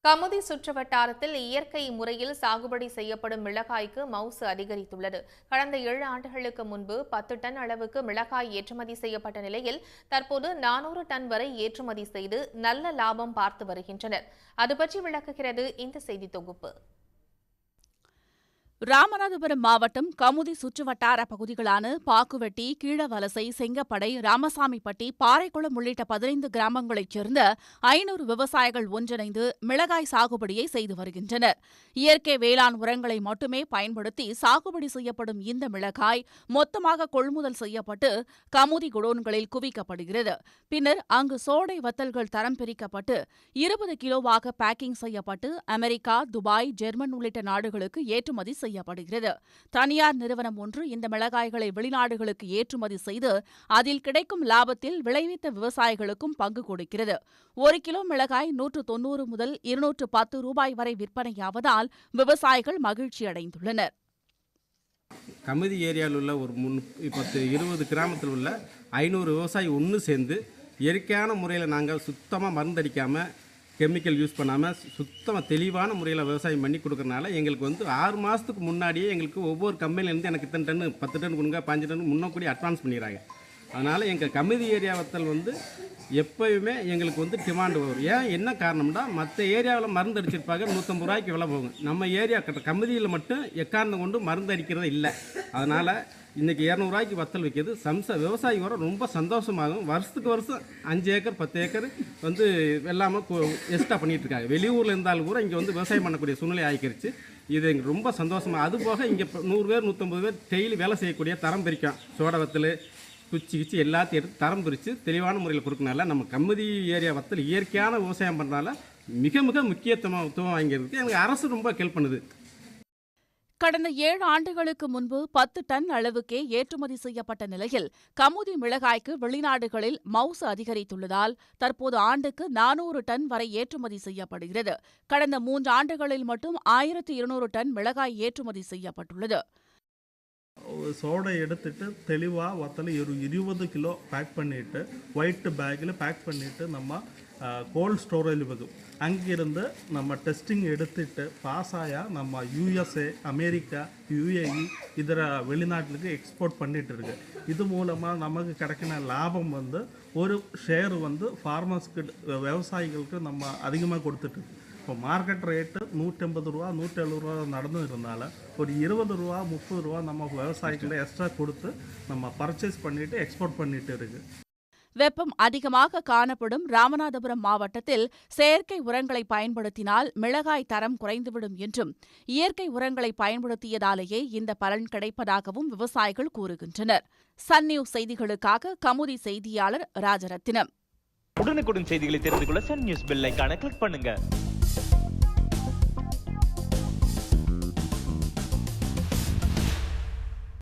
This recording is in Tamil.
கமுதி சுற்றுவட்டாரத்தில் இயற்கை முறையில் சாகுபடி செய்யப்படும் மிளகாய்க்கு மவுசு அதிகரித்துள்ளது. கடந்த 7 ஆண்டுகளுக்கு முன்பு 10 டன் அளவுக்கு மிளகாய் ஏற்றுமதி செய்யப்பட்ட நிலையில் தற்போது 400 டன் வரை ஏற்றுமதி செய்து நல்ல லாபம் பார்த்து வருகின்றனர். அதுபற்றி விளக்குகிறது இந்த செய்தி தொகுப்பு. ராமநாதபுரம் மாவட்டம் கமுதி சுற்றுவட்டார பகுதிகளான பாக்குவெட்டி, கீழவலசை, செங்கப்படை, ராமசாமிப்பட்டி, பாறைக்குளம் உள்ளிட்ட 15 கிராமங்களைச் சேர்ந்த 500 விவசாயிகள் ஒன்றிணைந்து மிளகாய் சாகுபடியை செய்து வருகின்றனர். இயற்கை வேளாண் உரங்களை மட்டுமே பயன்படுத்தி சாகுபடி செய்யப்படும் இந்த மிளகாய் மொத்தமாக கொள்முதல் செய்யப்பட்டு கமுதி குடோன்களில் குவிக்கப்படுகிறது. பின்னர் அங்கு சோடை வத்தல்கள் தரம் பிரிக்கப்பட்டு 20 கிலோவாக பேக்கிங் செய்யப்பட்டு அமெரிக்கா, துபாய், ஜெர்மன் உள்ளிட்ட நாடுகளுக்கு ஏற்றுமதி செய்யப்படுகிறது. தனியார் நிறுவனம் ஒன்று இந்த மிளகாய்களை வெளிநாடுகளுக்கு ஏற்றுமதி செய்து அதில் கிடைக்கும் லாபத்தில் விளைவித்த விவசாயிகளுக்கும் பங்கு கொடுக்கிறது. 1 கிலோ மிளகாய் 190 முதல் 210 ரூபாய் வரை விற்பனையாவதால் விவசாயிகள் மகிழ்ச்சியடைந்துள்ளனர். கமுதி ஏரியாவில் உள்ள ஒரு 10-20 கிராமத்தில் உள்ள 500 விவசாயி ஒன்று சேர்ந்து இயற்கையான முறையில் நாங்கள் சுத்தமாக மருந்தடிக்காமல் கெமிக்கல் யூஸ் பண்ணாமல் சுத்தமாக தெளிவான முறையில் விவசாயம் பண்ணி கொடுக்கறனால எங்களுக்கு 6 மாதத்துக்கு முன்னாடியே எங்களுக்கு ஒவ்வொரு கம்பெனிலேருந்து எனக்கு இத்தனை டன்னு 10 டன் கொடுங்க 5 டன் முன்னக்கூடி அட்வான்ஸ் பண்ணிடுறாங்க. அதனால் எங்கள் கமுதி ஏரியா வத்தல் எப்போயுமே எங்களுக்கு டிமாண்ட் வரும். ஏன் என்ன காரணம்னா மற்ற ஏரியாவில் மருந்து அடிச்சிருப்பாங்க 150 ரூபாய்க்கு விலை போகும். நம்ம ஏரியா கமுதியில் மட்டும் எக்காரணம் கொண்டு மருந்து அடிக்கிறது இல்லை. அதனால் இன்றைக்கி 200 ரூபாய்க்கு வத்தல் வைக்கிறது விவசாயி வர ரொம்ப சந்தோஷமாகும். வருஷத்துக்கு வருஷம் 5 ஏக்கர் 10 ஏக்கர் வெள்ளாமல் எக்ஸ்ட்ரா பண்ணிகிட்டு இருக்காங்க. வெளியூரில் இருந்தாலும் கூட இங்கே விவசாயம் பண்ணக்கூடிய சூழ்நிலை ஆகிக்கிருச்சு. இது எங்களுக்கு ரொம்ப சந்தோஷமாக. அதுபோக இங்கே 100 பேர் 150 பேர் டெய்லி வேலை செய்யக்கூடிய தரம் பிரிக்கும் சோடை வத்தல் குச்சி எல்லாத்தையும் எடுத்து தரம் பிரித்து தெளிவான முறையில் கொடுக்கறனால நம்ம கமுதி ஏரியா வத்தல் இயற்கையான விவசாயம் பண்ணுறதுனால மிக மிக முக்கியத்துவம் வாங்கியிருக்கு. எனக்கு அரசு ரொம்ப ஹெல்ப் பண்ணுது. கடந்த 7 ஆண்டுகளுக்கு முன்பு 10 டன் அளவுக்கே ஏற்றுமதி செய்யப்பட்ட நிலையில் கமுதி மிளகாய்க்கு வெளிநாடுகளில் மவுசு அதிகரித்துள்ளதால் தற்போது ஆண்டுக்கு 400 டன் வரை ஏற்றுமதி செய்யப்படுகிறது. கடந்த 3 ஆண்டுகளில் மட்டும் 1200 டன் மிளகாய் ஏற்றுமதி செய்யப்பட்டுள்ளது. சோடை எடுத்துட்டு தெளிவாக வத்தல் 20 கிலோ பேக் பண்ணிவிட்டு ஒயிட் பேக்கில் பேக் பண்ணிவிட்டு நம்ம கோல்ட் ஸ்டோரேஜ் வைக்கும். அங்கிருந்து நம்ம டெஸ்டிங் எடுத்துட்டு பாஸ் ஆயா நம்ம USA, அமெரிக்கா, UAE இதர வெளிநாட்டுக்கு எக்ஸ்போர்ட் பண்ணிட்டு இருக்கு. இது மூலமாக நமக்கு கிடைக்கிற லாபம் ஒரு ஷேர் ஃபார்மர்ஸ்க்கு விவசாயிகளுக்கு நம்ம அதிகமாக கொடுத்துட்டு. இப்போ மார்க்கெட் ரேட்டு 180 ரூபா 170 ரூபா நடந்து இருந்தால ஒரு 20 ரூபா 30 ரூபா நம்ம விவசாயிகளை எக்ஸ்ட்ரா கொடுத்து நம்ம பர்ச்சேஸ் பண்ணிட்டு எக்ஸ்போர்ட் பண்ணிட்டு இருக்கு. வெப்பம் அதிகமாக காணப்படும் ராமநாதபுரம் மாவட்டத்தில் செயற்கை உரங்களை பயன்படுத்தினால் மிளகாய் தரம் குறைந்துவிடும் என்றும் இயற்கை உரங்களை பயன்படுத்தியதாலேயே இந்த பலன் கிடைப்பதாகவும் விவசாயிகள் கூறுகின்றனர். சன் நியூஸ் செய்திகளுக்காக கமுதி செய்தியாளர் ராஜரத்தினம். உடனுக்குடன் செய்திகளை தெரிந்து கொள்ள சன் நியூஸ் பெல் ஐகானை கிளிக் பண்ணுங்க.